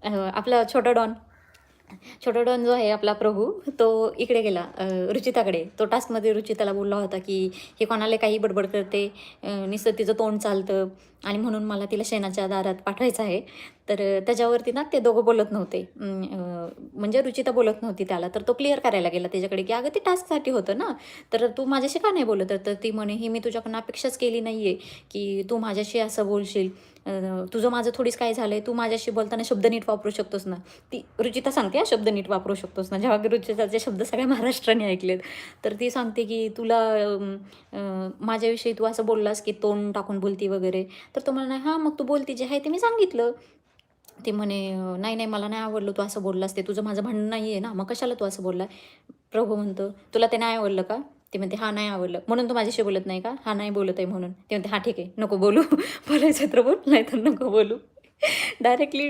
आपला छोटा डॉन जो आहे आपला प्रभू, तो इकडे गेला रुचिताकडे. तो टास्कमध्ये रुचिताला बोलला होता, की "हे कोणाला काही बडबड करते, नुसतं तिचं तोंड चालतं आणि म्हणून मला तिला शेणाच्या दारात पाठवायचं आहे." तर त्याच्यावरती ना ते दोघं बोलत नव्हते. म्हणजे रुचिता बोलत नव्हती त्याला. तर तो क्लिअर करायला गेला त्याच्याकडे, की "अगं ते टास्कसाठी होतं ना, तर तू माझ्याशी का नाही बोलत?" तर ती म्हणे, "ही मी तुझ्याकडून अपेक्षाच केली नाही आहे, की तू माझ्याशी असं बोलशील. तुझं माझं थोडीच काय झालंय, तू माझ्याशी बोलताना शब्द नीट वापरू शकतोस ना." ती रुचिता सांगते हां, शब्द नीट वापरू शकतोस ना. जेव्हा की रुचिताचे शब्द सगळ्या महाराष्ट्राने ऐकलेत. तर ती सांगते, की "तुला माझ्याविषयी तू असं बोललास, की तोंड टाकून बोलती वगैरे." तर तो म्हणाला, "हां, मग तू बोलती जे आहे ते मी सांगितलं." ती म्हणे, "नाही, नाही, मला नाही आवडलं तू असं बोललास ते. तुझं माझं भांडण नाही आहे ना, मग कशाला तू असं बोलला?" प्रभू म्हणतो, "तुला ते नाही आवडलं का?" ती म्हणते, "हां, नाही आवडलं." "म्हणून तू माझ्याशी बोलत नाही का?" "हां, नाही बोलत आहे म्हणून." ती म्हणते, "हां, ठीक आहे. नको बोलू. बोलायचं तर बोल, नाहीतर नको बोलू." डायरेक्टली